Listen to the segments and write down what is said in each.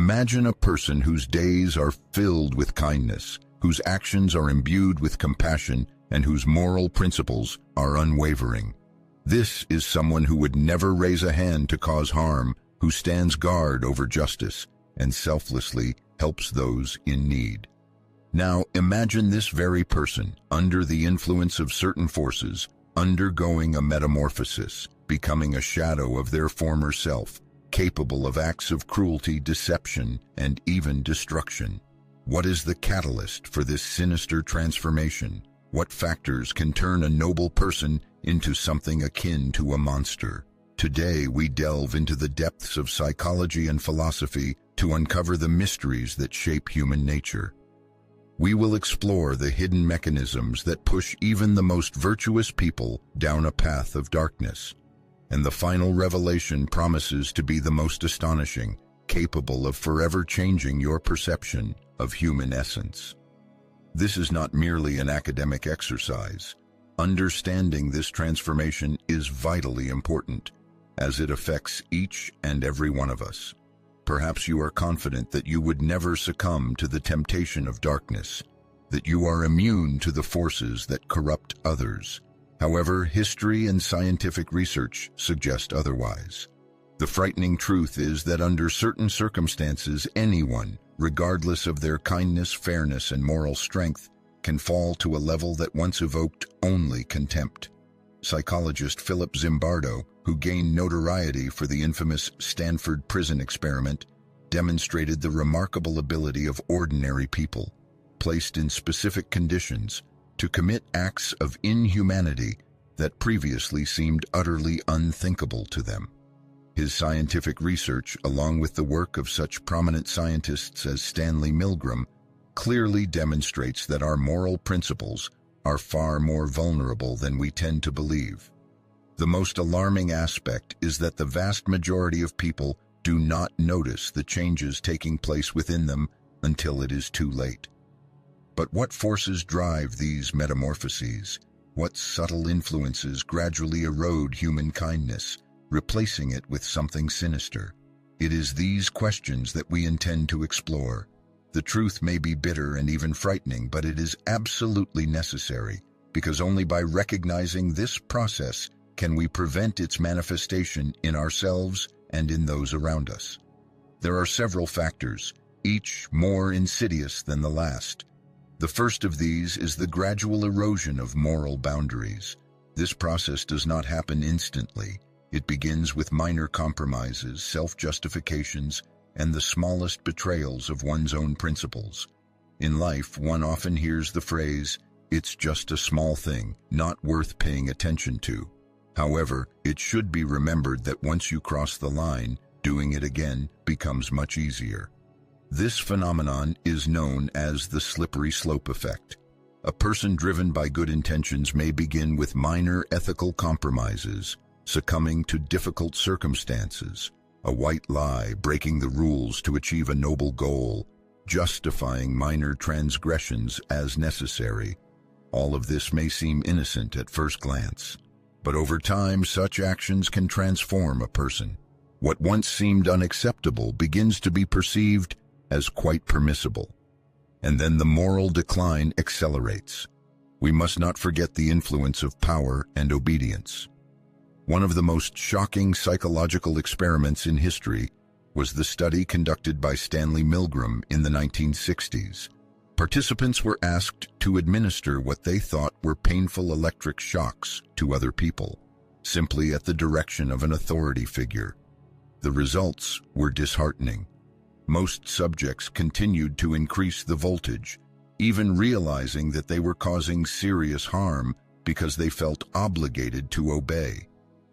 Imagine a person whose days are filled with kindness, whose actions are imbued with compassion, and whose moral principles are unwavering. This is someone who would never raise a hand to cause harm, who stands guard over justice and selflessly helps those in need. Now imagine this very person, under the influence of certain forces, undergoing a metamorphosis, becoming a shadow of their former self, capable of acts of cruelty, deception, and even destruction. What is the catalyst for this sinister transformation? What factors can turn a noble person into something akin to a monster? Today we delve into the depths of psychology and philosophy to uncover the mysteries that shape human nature. We will explore the hidden mechanisms that push even the most virtuous people down a path of darkness. And the final revelation promises to be the most astonishing, capable of forever changing your perception of human essence. This is not merely an academic exercise. Understanding this transformation is vitally important, as it affects each and every one of us. Perhaps you are confident that you would never succumb to the temptation of darkness, that you are immune to the forces that corrupt others. However, history and scientific research suggest otherwise. The frightening truth is that under certain circumstances, anyone, regardless of their kindness, fairness, and moral strength, can fall to a level that once evoked only contempt. Psychologist Philip Zimbardo, who gained notoriety for the infamous Stanford Prison Experiment, demonstrated the remarkable ability of ordinary people, placed in specific conditions, to commit acts of inhumanity that previously seemed utterly unthinkable to them. His scientific research, along with the work of such prominent scientists as Stanley Milgram, clearly demonstrates that our moral principles are far more vulnerable than we tend to believe. The most alarming aspect is that the vast majority of people do not notice the changes taking place within them until it is too late. But what forces drive these metamorphoses? What subtle influences gradually erode human kindness, replacing it with something sinister? It is these questions that we intend to explore. The truth may be bitter and even frightening, but it is absolutely necessary, because only by recognizing this process can we prevent its manifestation in ourselves and in those around us. There are several factors, each more insidious than the last. The first of these is the gradual erosion of moral boundaries. This process does not happen instantly. It begins with minor compromises, self-justifications, and the smallest betrayals of one's own principles. In life, one often hears the phrase, "It's just a small thing, not worth paying attention to." However, it should be remembered that once you cross the line, doing it again becomes much easier. This phenomenon is known as the slippery slope effect. A person driven by good intentions may begin with minor ethical compromises, succumbing to difficult circumstances, a white lie, breaking the rules to achieve a noble goal, justifying minor transgressions as necessary. All of this may seem innocent at first glance, but over time such actions can transform a person. What once seemed unacceptable begins to be perceived as quite permissible, and then the moral decline accelerates. We must not forget the influence of power and obedience. One of the most shocking psychological experiments in history was the study conducted by Stanley Milgram in the 1960s. Participants were asked to administer what they thought were painful electric shocks to other people, simply at the direction of an authority figure. The results were disheartening. Most subjects continued to increase the voltage, even realizing that they were causing serious harm because they felt obligated to obey.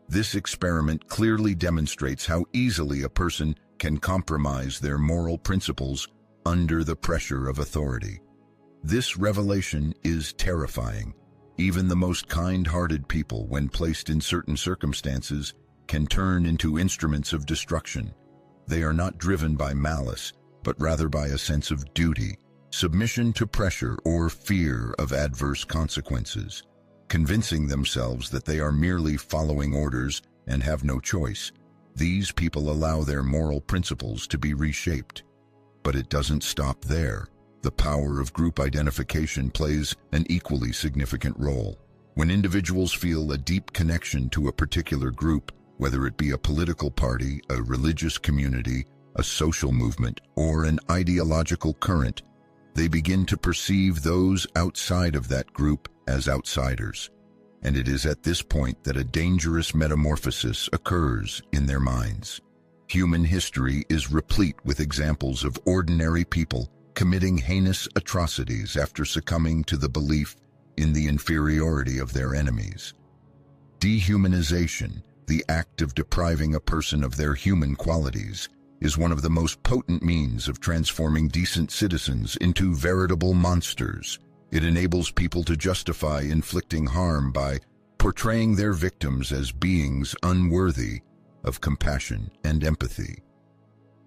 This experiment clearly demonstrates how easily a person can compromise their moral principles under the pressure of authority. This revelation is terrifying. Even the most kind-hearted people, when placed in certain circumstances, can turn into instruments of destruction. They are not driven by malice, but rather by a sense of duty, submission to pressure, or fear of adverse consequences. Convincing themselves that they are merely following orders and have no choice, these people allow their moral principles to be reshaped. But it doesn't stop there. The power of group identification plays an equally significant role. When individuals feel a deep connection to a particular group, whether it be a political party, a religious community, a social movement, or an ideological current, they begin to perceive those outside of that group as outsiders. And it is at this point that a dangerous metamorphosis occurs in their minds. Human history is replete with examples of ordinary people committing heinous atrocities after succumbing to the belief in the inferiority of their enemies. Dehumanization, the act of depriving a person of their human qualities, is one of the most potent means of transforming decent citizens into veritable monsters. It enables people to justify inflicting harm by portraying their victims as beings unworthy of compassion and empathy.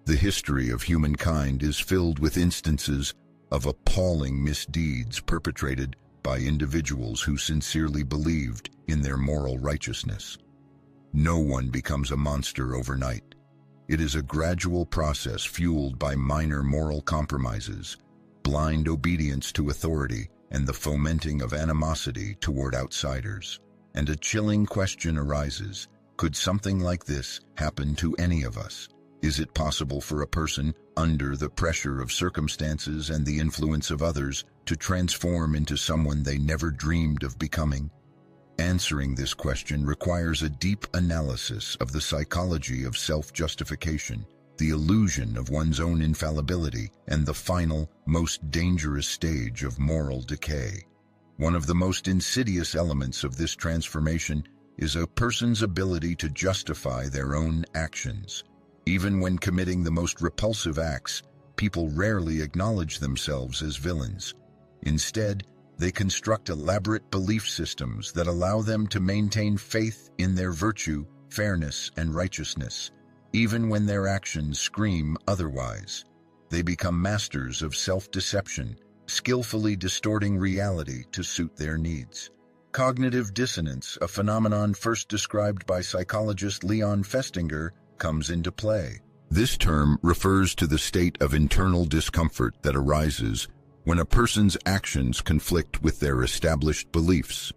The history of humankind is filled with instances of appalling misdeeds perpetrated by individuals who sincerely believed in their moral righteousness. No one becomes a monster overnight. It is a gradual process fueled by minor moral compromises, blind obedience to authority, and the fomenting of animosity toward outsiders. And a chilling question arises: could something like this happen to any of us? Is it possible for a person, under the pressure of circumstances and the influence of others, to transform into someone they never dreamed of becoming? Answering this question requires a deep analysis of the psychology of self-justification, the illusion of one's own infallibility, and the final, most dangerous stage of moral decay. One of the most insidious elements of this transformation is a person's ability to justify their own actions. Even when committing the most repulsive acts, people rarely acknowledge themselves as villains. Instead, they construct elaborate belief systems that allow them to maintain faith in their virtue, fairness, and righteousness, even when their actions scream otherwise. They become masters of self-deception, skillfully distorting reality to suit their needs. Cognitive dissonance, a phenomenon first described by psychologist Leon Festinger, comes into play. This term refers to the state of internal discomfort that arises when a person's actions conflict with their established beliefs.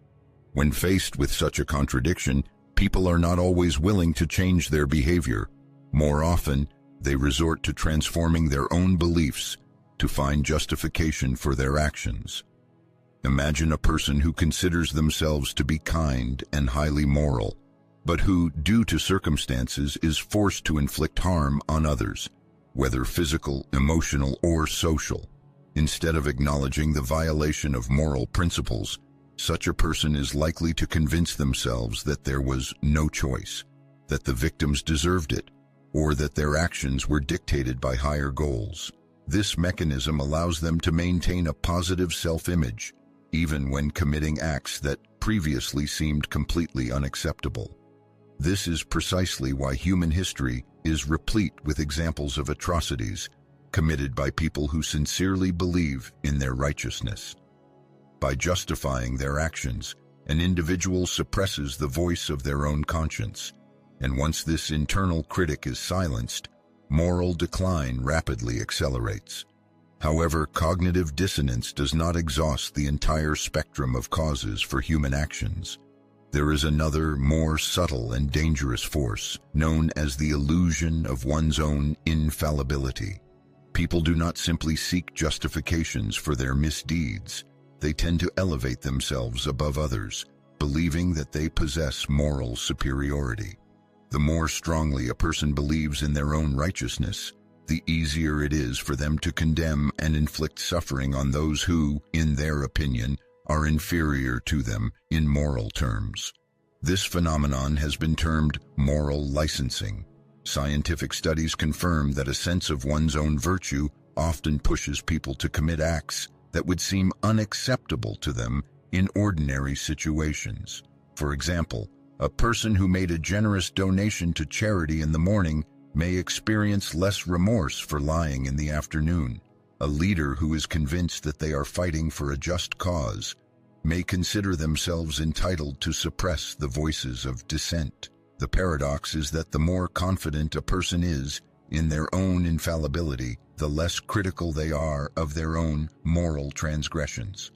When faced with such a contradiction, people are not always willing to change their behavior. More often, they resort to transforming their own beliefs to find justification for their actions. Imagine a person who considers themselves to be kind and highly moral, but who, due to circumstances, is forced to inflict harm on others, whether physical, emotional, or social. Instead of acknowledging the violation of moral principles, such a person is likely to convince themselves that there was no choice, that the victims deserved it, or that their actions were dictated by higher goals. This mechanism allows them to maintain a positive self-image, even when committing acts that previously seemed completely unacceptable. This is precisely why human history is replete with examples of atrocities committed by people who sincerely believe in their righteousness. By justifying their actions, an individual suppresses the voice of their own conscience, and once this internal critic is silenced, moral decline rapidly accelerates. However, cognitive dissonance does not exhaust the entire spectrum of causes for human actions. There is another, more subtle and dangerous force, known as the illusion of one's own infallibility. People do not simply seek justifications for their misdeeds. They tend to elevate themselves above others, believing that they possess moral superiority. The more strongly a person believes in their own righteousness, the easier it is for them to condemn and inflict suffering on those who, in their opinion, are inferior to them in moral terms. This phenomenon has been termed moral licensing. Scientific studies confirm that a sense of one's own virtue often pushes people to commit acts that would seem unacceptable to them in ordinary situations. For example, a person who made a generous donation to charity in the morning may experience less remorse for lying in the afternoon. A leader who is convinced that they are fighting for a just cause may consider themselves entitled to suppress the voices of dissent. The paradox is that the more confident a person is in their own infallibility, the less critical they are of their own moral transgressions.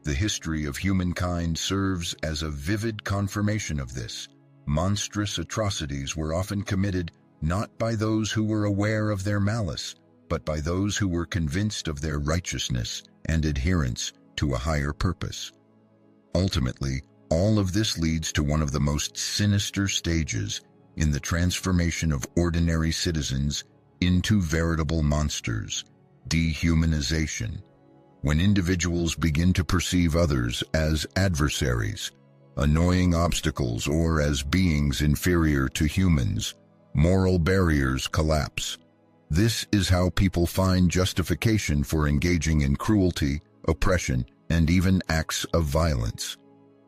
The history of humankind serves as a vivid confirmation of this. Monstrous atrocities were often committed not by those who were aware of their malice, but by those who were convinced of their righteousness and adherence to a higher purpose. Ultimately, all of this leads to one of the most sinister stages in the transformation of ordinary citizens into veritable monsters: dehumanization. When individuals begin to perceive others as adversaries, annoying obstacles, or as beings inferior to humans, moral barriers collapse. This is how people find justification for engaging in cruelty, oppression, and even acts of violence.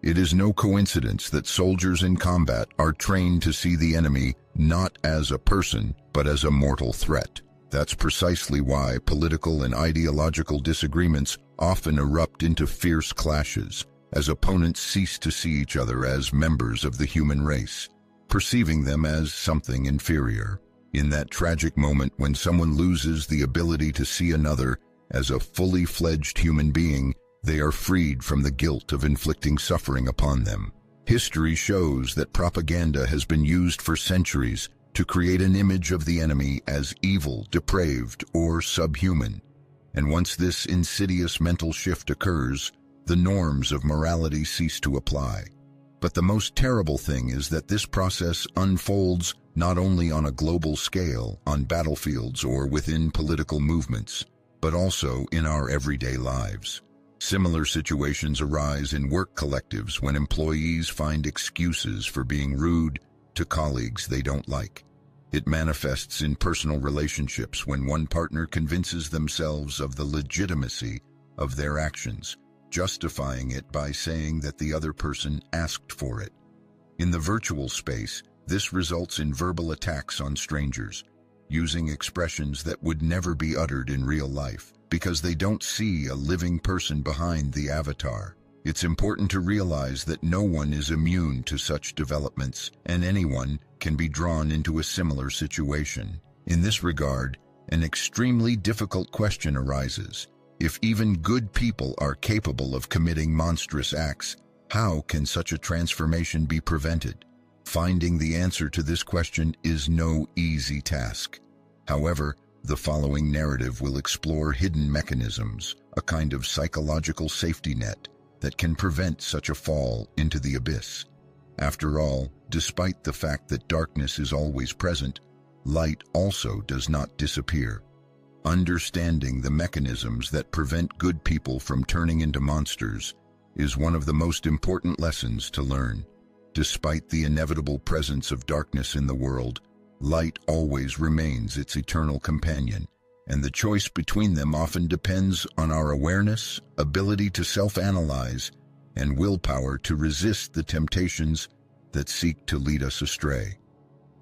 It is no coincidence that soldiers in combat are trained to see the enemy not as a person, but as a mortal threat. That's precisely why political and ideological disagreements often erupt into fierce clashes, as opponents cease to see each other as members of the human race, perceiving them as something inferior. In that tragic moment when someone loses the ability to see another as a fully fledged human being, they are freed from the guilt of inflicting suffering upon them. History shows that propaganda has been used for centuries to create an image of the enemy as evil, depraved, or subhuman. And once this insidious mental shift occurs, the norms of morality cease to apply. But the most terrible thing is that this process unfolds not only on a global scale, on battlefields or within political movements, but also in our everyday lives. Similar situations arise in work collectives when employees find excuses for being rude to colleagues they don't like. It manifests in personal relationships when one partner convinces themselves of the legitimacy of their actions, justifying it by saying that the other person asked for it. In the virtual space, this results in verbal attacks on strangers, using expressions that would never be uttered in real life, because they don't see a living person behind the avatar. It's important to realize that no one is immune to such developments, and anyone can be drawn into a similar situation. In this regard, an extremely difficult question arises. If even good people are capable of committing monstrous acts, how can such a transformation be prevented? Finding the answer to this question is no easy task. However, the following narrative will explore hidden mechanisms, a kind of psychological safety net that can prevent such a fall into the abyss. After all, despite the fact that darkness is always present, light also does not disappear. Understanding the mechanisms that prevent good people from turning into monsters is one of the most important lessons to learn. Despite the inevitable presence of darkness in the world, light always remains its eternal companion, and the choice between them often depends on our awareness, ability to self-analyze, and willpower to resist the temptations that seek to lead us astray.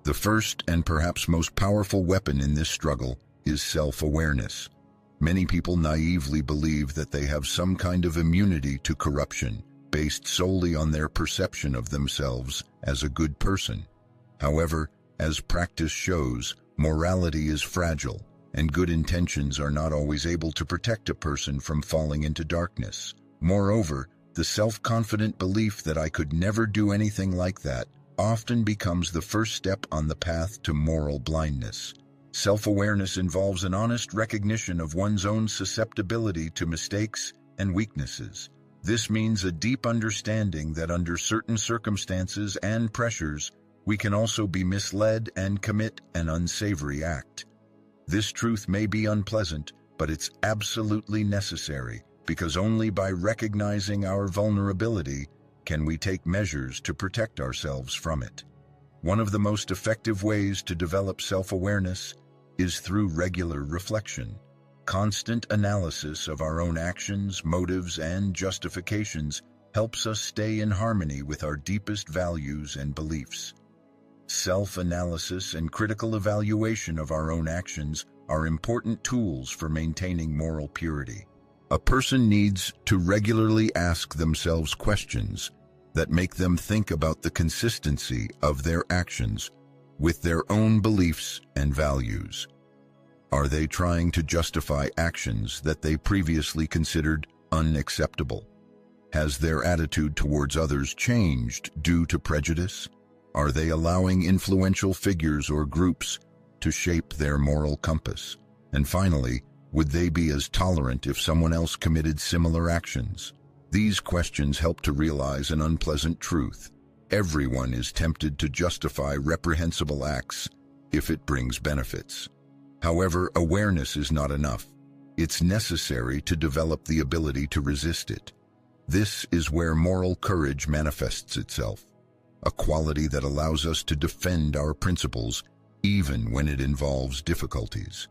The first and perhaps most powerful weapon in this struggle is self-awareness. Many people naively believe that they have some kind of immunity to corruption, based solely on their perception of themselves as a good person. However, as practice shows, morality is fragile, and good intentions are not always able to protect a person from falling into darkness. Moreover, the self-confident belief that I could never do anything like that often becomes the first step on the path to moral blindness. Self-awareness involves an honest recognition of one's own susceptibility to mistakes and weaknesses. This means a deep understanding that under certain circumstances and pressures, we can also be misled and commit an unsavory act. This truth may be unpleasant, but it's absolutely necessary, because only by recognizing our vulnerability can we take measures to protect ourselves from it. One of the most effective ways to develop self-awareness is through regular reflection. Constant analysis of our own actions, motives, and justifications helps us stay in harmony with our deepest values and beliefs. Self-analysis and critical evaluation of our own actions are important tools for maintaining moral purity. A person needs to regularly ask themselves questions that make them think about the consistency of their actions, with their own beliefs and values. Are they trying to justify actions that they previously considered unacceptable? Has their attitude towards others changed due to prejudice? Are they allowing influential figures or groups to shape their moral compass? And finally, would they be as tolerant if someone else committed similar actions? These questions help to realize an unpleasant truth. Everyone is tempted to justify reprehensible acts if it brings benefits. However, awareness is not enough. It's necessary to develop the ability to resist it. This is where moral courage manifests itself, a quality that allows us to defend our principles even when it involves difficulties.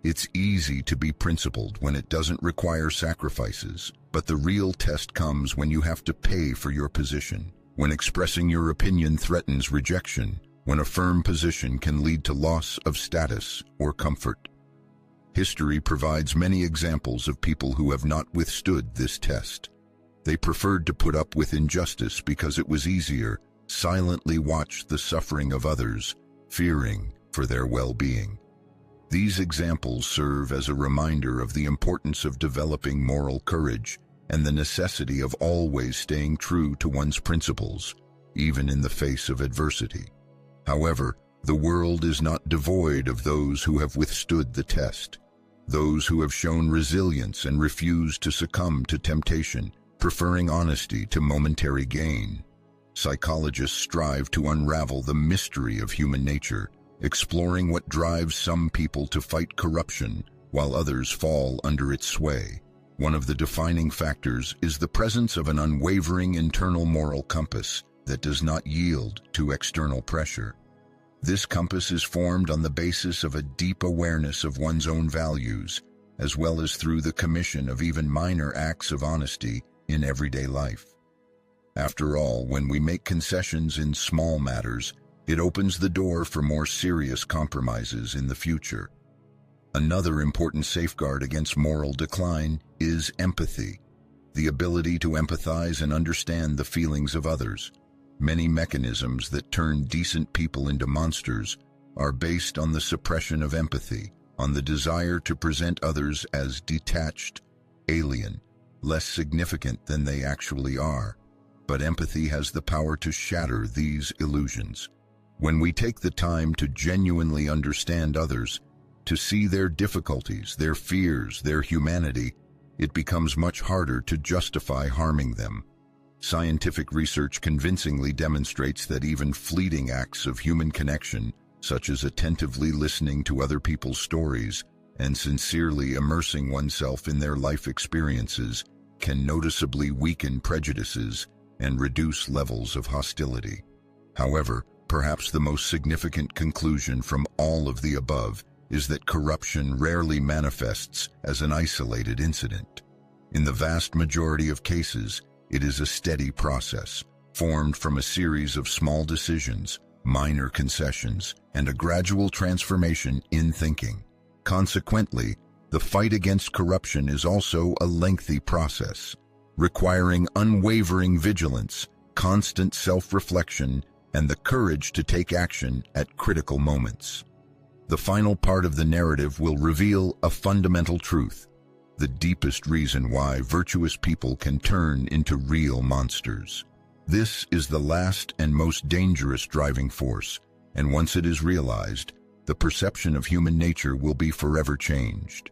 It's easy to be principled when it doesn't require sacrifices, but the real test comes when you have to pay for your position, when expressing your opinion threatens rejection, when a firm position can lead to loss of status or comfort. History provides many examples of people who have not withstood this test. They preferred to put up with injustice because it was easier, silently watch the suffering of others, fearing for their well-being. These examples serve as a reminder of the importance of developing moral courage and the necessity of always staying true to one's principles, even in the face of adversity. However, the world is not devoid of those who have withstood the test, those who have shown resilience and refused to succumb to temptation, preferring honesty to momentary gain. Psychologists strive to unravel the mystery of human nature, exploring what drives some people to fight corruption while others fall under its sway. One of the defining factors is the presence of an unwavering internal moral compass that does not yield to external pressure. This compass is formed on the basis of a deep awareness of one's own values, as well as through the commission of even minor acts of honesty in everyday life. After all, when we make concessions in small matters, it opens the door for more serious compromises in the future. Another important safeguard against moral decline is empathy, the ability to empathize and understand the feelings of others. Many mechanisms that turn decent people into monsters are based on the suppression of empathy, on the desire to present others as detached, alien, less significant than they actually are. But empathy has the power to shatter these illusions. When we take the time to genuinely understand others, to see their difficulties, their fears, their humanity, it becomes much harder to justify harming them. Scientific research convincingly demonstrates that even fleeting acts of human connection, such as attentively listening to other people's stories and sincerely immersing oneself in their life experiences, can noticeably weaken prejudices and reduce levels of hostility. However, perhaps the most significant conclusion from all of the above is that corruption rarely manifests as an isolated incident. In the vast majority of cases, it is a steady process, formed from a series of small decisions, minor concessions, and a gradual transformation in thinking. Consequently, the fight against corruption is also a lengthy process, requiring unwavering vigilance, constant self-reflection, and the courage to take action at critical moments. The final part of the narrative will reveal a fundamental truth, the deepest reason why virtuous people can turn into real monsters. This is the last and most dangerous driving force, and once it is realized, the perception of human nature will be forever changed.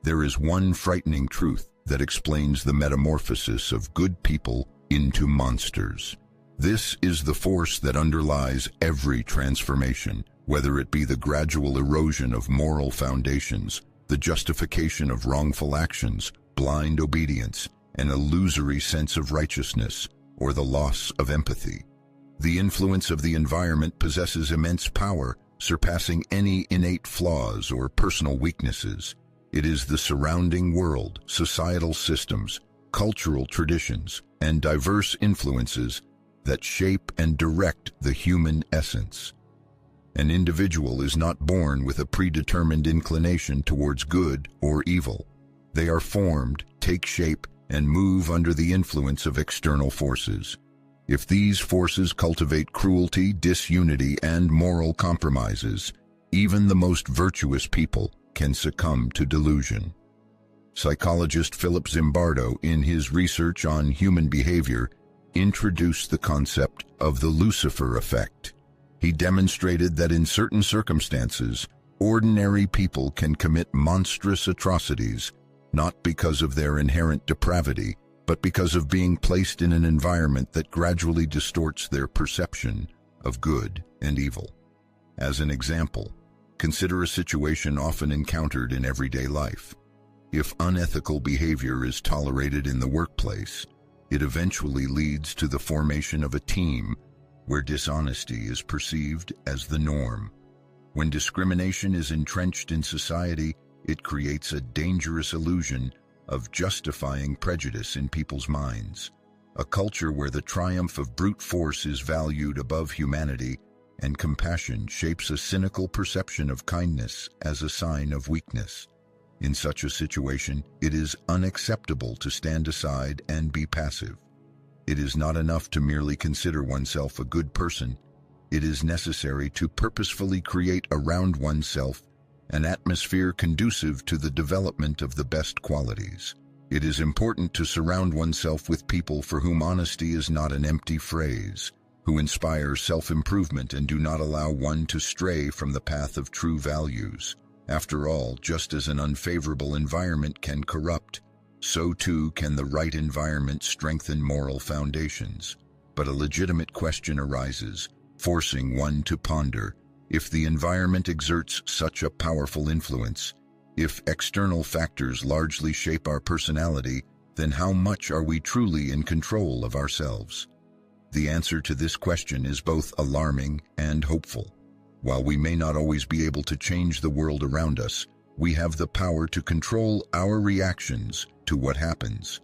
There is one frightening truth that explains the metamorphosis of good people into monsters. This is the force that underlies every transformation, whether it be the gradual erosion of moral foundations, the justification of wrongful actions, blind obedience, an illusory sense of righteousness, or the loss of empathy. The influence of the environment possesses immense power, surpassing any innate flaws or personal weaknesses. It is the surrounding world, societal systems, cultural traditions, and diverse influences that shape and direct the human essence. An individual is not born with a predetermined inclination towards good or evil. They are formed, take shape, and move under the influence of external forces. If these forces cultivate cruelty, disunity, and moral compromises, even the most virtuous people can succumb to delusion. Psychologist Philip Zimbardo, in his research on human behavior, introduced the concept of the Lucifer effect. He demonstrated that in certain circumstances, ordinary people can commit monstrous atrocities, not because of their inherent depravity, but because of being placed in an environment that gradually distorts their perception of good and evil. As an example, consider a situation often encountered in everyday life. If unethical behavior is tolerated in the workplace, it eventually leads to the formation of a team where dishonesty is perceived as the norm. When discrimination is entrenched in society, it creates a dangerous illusion of justifying prejudice in people's minds. A culture where the triumph of brute force is valued above humanity and compassion shapes a cynical perception of kindness as a sign of weakness. In such a situation, it is unacceptable to stand aside and be passive. It is not enough to merely consider oneself a good person. It is necessary to purposefully create around oneself an atmosphere conducive to the development of the best qualities. It is important to surround oneself with people for whom honesty is not an empty phrase, who inspire self-improvement and do not allow one to stray from the path of true values. After all, just as an unfavorable environment can corrupt, so too can the right environment strengthen moral foundations. But a legitimate question arises, forcing one to ponder: if the environment exerts such a powerful influence, if external factors largely shape our personality, then how much are we truly in control of ourselves? The answer to this question is both alarming and hopeful. While we may not always be able to change the world around us, we have the power to control our reactions to what happens.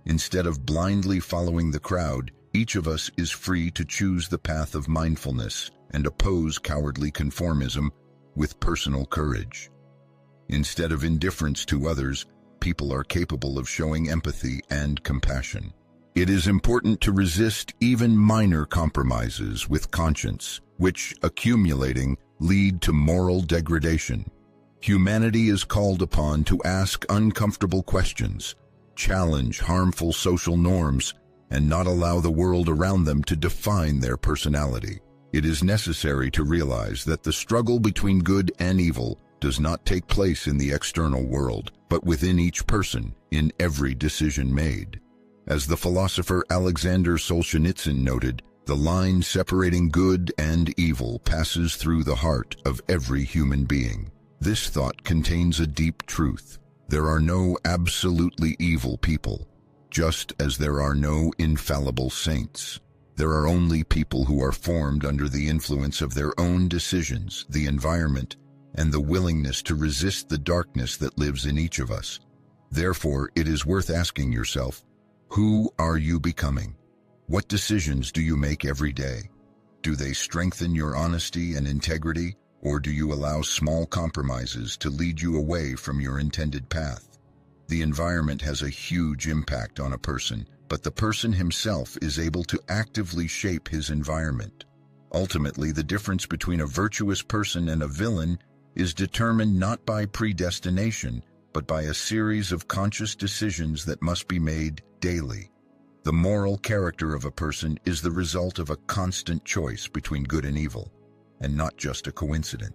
Instead of blindly following the crowd, each of us is free to choose the path of mindfulness and oppose cowardly conformism with personal courage. Instead of indifference to others, people are capable of showing empathy and compassion. It is important to resist even minor compromises with conscience, which, accumulating, lead to moral degradation. Humanity is called upon to ask uncomfortable questions, challenge harmful social norms, and not allow the world around them to define their personality. It is necessary to realize that the struggle between good and evil does not take place in the external world, but within each person, in every decision made. As the philosopher Alexander Solzhenitsyn noted, the line separating good and evil passes through the heart of every human being. This thought contains a deep truth. There are no absolutely evil people, just as there are no infallible saints. There are only people who are formed under the influence of their own decisions, the environment, and the willingness to resist the darkness that lives in each of us. Therefore, it is worth asking yourself, who are you becoming? What decisions do you make every day? Do they strengthen your honesty and integrity, or do you allow small compromises to lead you away from your intended path? The environment has a huge impact on a person, but the person himself is able to actively shape his environment. Ultimately, the difference between a virtuous person and a villain is determined not by predestination, but by a series of conscious decisions that must be made daily. The moral character of a person is the result of a constant choice between good and evil, and not just a coincidence.